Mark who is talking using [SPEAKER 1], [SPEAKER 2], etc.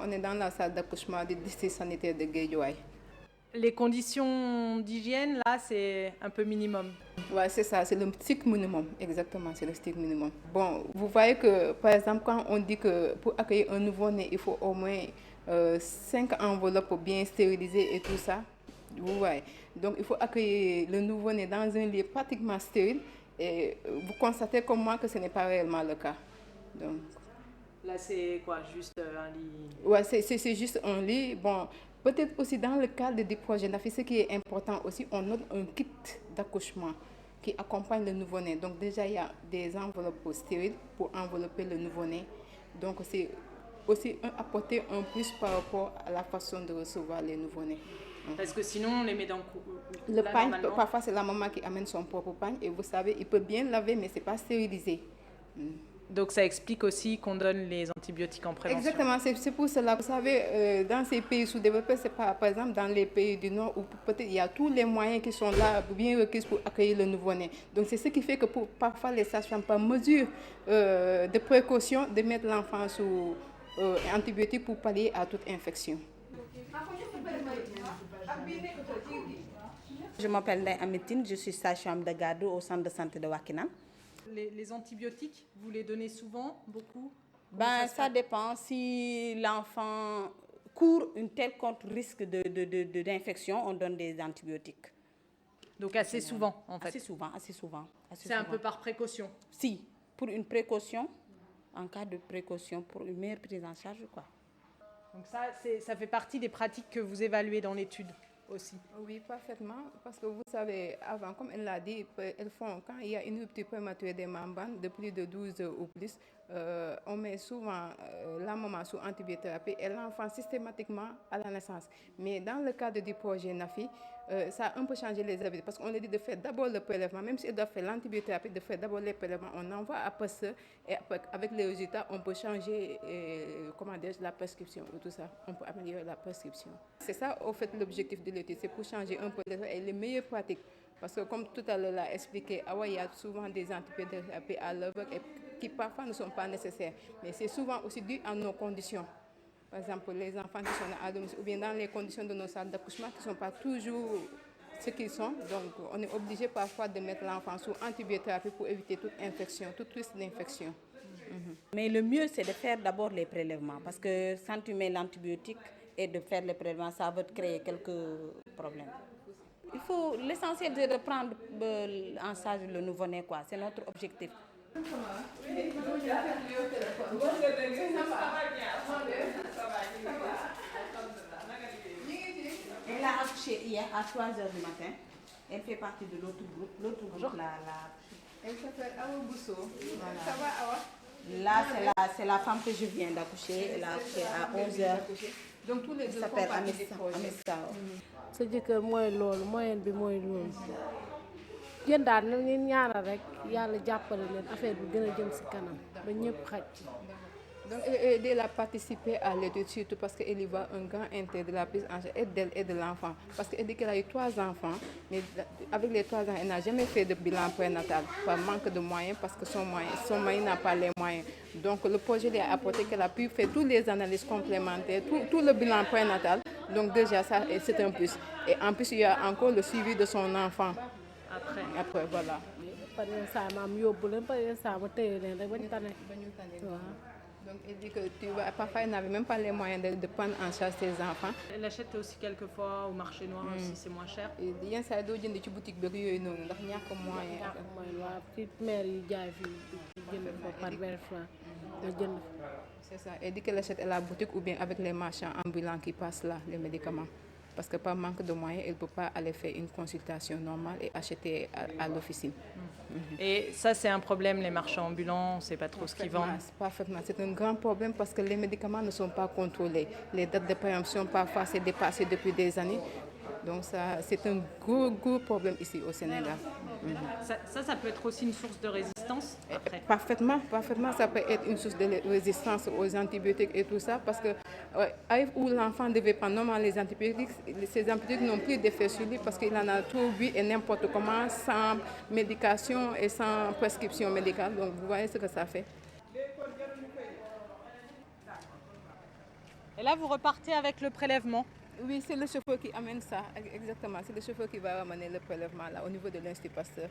[SPEAKER 1] on est dans la salle d'accouchement du district sanitaire de Guédiawaye.
[SPEAKER 2] Les conditions d'hygiène, là, c'est un peu minimum.
[SPEAKER 1] Ouais, c'est ça, c'est le strict minimum, exactement, c'est le strict minimum. Bon, vous voyez que, par exemple, quand on dit que pour accueillir un nouveau-né, il faut au moins 5 enveloppes bien stérilisées et tout ça, vous voyez. Donc, il faut accueillir le nouveau-né dans un lieu pratiquement stérile et vous constatez comme moi que ce n'est pas réellement le cas. Donc,
[SPEAKER 2] là, c'est quoi? Juste un lit?
[SPEAKER 1] Ouais, c'est juste un lit. Bon, peut-être aussi dans le cadre du projet NAFI, ce qui est important aussi, on a un kit d'accouchement qui accompagne le nouveau-né. Donc déjà, il y a des enveloppes stériles pour envelopper le nouveau-né. Donc c'est aussi apporter un plus par rapport à la façon de recevoir les nouveau-nés.
[SPEAKER 2] Parce que sinon, on les met dans
[SPEAKER 1] le pagne, parfois c'est la maman qui amène son propre pagne et vous savez, il peut bien laver, mais ce n'est pas stérilisé.
[SPEAKER 2] Donc ça explique aussi qu'on donne les antibiotiques en prévention.
[SPEAKER 1] Exactement, c'est pour cela. Vous savez, dans ces pays sous-développés, c'est pas, par exemple dans les pays du Nord où peut-être il y a tous les moyens qui sont là, bien requis pour accueillir le nouveau-né. Donc c'est ce qui fait que parfois les sages-femmes, par mesure de précaution, de mettre l'enfant sous antibiotiques pour pallier à toute infection.
[SPEAKER 3] Je m'appelle Ndeye Amétine, je suis sage-femme de garde au centre de santé de Wakhinane.
[SPEAKER 2] Les antibiotiques, vous les donnez souvent, beaucoup?
[SPEAKER 3] Ça dépend. Si l'enfant court un quelconque risque d'infection, on donne des antibiotiques.
[SPEAKER 2] Donc assez souvent, en fait?
[SPEAKER 3] Assez souvent.
[SPEAKER 2] C'est un peu par précaution?
[SPEAKER 3] Si, pour une précaution, en cas de précaution, pour une meilleure prise en charge, quoi.
[SPEAKER 2] Donc ça fait partie des pratiques que vous évaluez dans l'étude aussi?
[SPEAKER 1] Oui, parfaitement, parce que vous savez, avant, comme elle l'a dit, elles font, quand il y a une rupture prématurée des membranes de plus de 12 heures ou plus, on met souvent la maman sous antibiothérapie et l'enfant systématiquement à la naissance. Mais dans le cadre du projet NAFI, ça a un peu changé les habitudes, parce qu'on a dit de faire d'abord le prélèvement, même si elle doit faire l'antibiothérapie, de faire d'abord les prélèvements, on envoie après ça, et après, avec les résultats, on peut changer la prescription ou tout ça, on peut améliorer la prescription. C'est ça, au fait, l'objectif de l'étude, c'est pour changer un peu les meilleures pratiques. Parce que comme tout à l'heure l'a expliqué, il y a souvent des antibiotiques à l'œuvre qui parfois ne sont pas nécessaires. Mais c'est souvent aussi dû à nos conditions. Par exemple, les enfants qui sont à domicile ou bien dans les conditions de nos salles d'accouchement qui ne sont pas toujours ce qu'ils sont. Donc on est obligé parfois de mettre l'enfant sous antibiothérapie pour éviter toute infection, toute risque d'infection.
[SPEAKER 3] Mais le mieux, c'est de faire d'abord les prélèvements. Parce que quand tu mets l'antibiotique et de faire les prélèvements, ça va te créer quelques problèmes. L'essentiel, c'est de prendre en charge le nouveau-né, quoi. C'est notre objectif. Elle a accouché hier à 3 h du matin. Elle fait partie de l'autre groupe. L'autre groupe,
[SPEAKER 1] Elle s'appelle Awa Bousso. Voilà. Ça va, Awa?
[SPEAKER 3] Là, c'est la femme que je viens d'accoucher. Elle a accouché à 11 h.
[SPEAKER 1] Donc tous les deux
[SPEAKER 3] s'appelle Amissa.
[SPEAKER 4] sa jëkkër mooy loolu moyen bi mooy loolu yéen daal na ngeen ñaanal rek yàlla jàppale leen affaire bi gën a jëm si kanam ba ñëpp xaj ci.
[SPEAKER 1] Donc elle a participé à l'étude surtout parce qu'elle y voit un grand intérêt de la prise en charge et d'elle et de l'enfant. Parce qu'elle dit qu'elle a eu 3 enfants, mais avec les 3 ans, elle n'a jamais fait de bilan prénatal par manque de moyens parce que son mari n'a pas les moyens. Donc le projet lui a apporté qu'elle a pu faire toutes les analyses complémentaires, tout le bilan prénatal. Donc déjà ça, c'est un plus. Et en plus, il y a encore le suivi de son enfant. Après voilà.
[SPEAKER 4] par yenn saa ma am yóbbu leen par yenn saa ma téye leen rek ba ñu tane.
[SPEAKER 1] Donc elle dit que parfois elle n'avait même pas les moyens de prendre en charge ses enfants.
[SPEAKER 2] Elle achète aussi quelquefois au marché noir aussi, c'est moins cher.
[SPEAKER 1] yenn saa yi doo jënd ci boutique bi yooyu noonu ndax ñàkk moyen.
[SPEAKER 4] waaw ci maire yi jaay fii jënd fa par 20 francs nga jënd.
[SPEAKER 1] C'est ça. Elle dit qu'elle achète à la boutique ou bien avec les marchands ambulants qui passent là, les médicaments. Parce que par manque de moyens, elle ne peut pas aller faire une consultation normale et acheter à l'officine.
[SPEAKER 2] Et ça, c'est un problème, les marchands ambulants, on ne sait pas trop ce qu'ils vendent.
[SPEAKER 1] Parfaitement. C'est un grand problème parce que les médicaments ne sont pas contrôlés. Les dates de péremption, parfois, c'est dépassé depuis des années. Donc ça, c'est un gros problème ici au Sénégal.
[SPEAKER 2] Ça peut être aussi une source de résistance après.
[SPEAKER 1] Parfaitement, ça peut être une source de résistance aux antibiotiques et tout ça, parce que arrive où l'enfant devait prendre normalement les antibiotiques, ces antibiotiques n'ont plus d'effet sur lui parce qu'il en a trop bu et n'importe comment, sans médication et sans prescription médicale. Donc vous voyez ce que ça fait.
[SPEAKER 2] Et là, vous repartez avec le prélèvement?
[SPEAKER 1] Oui, c'est le chauffeur qui amène ça, exactement. C'est le chauffeur qui va ramener le prélèvement là, au niveau de l'Institut Pasteur.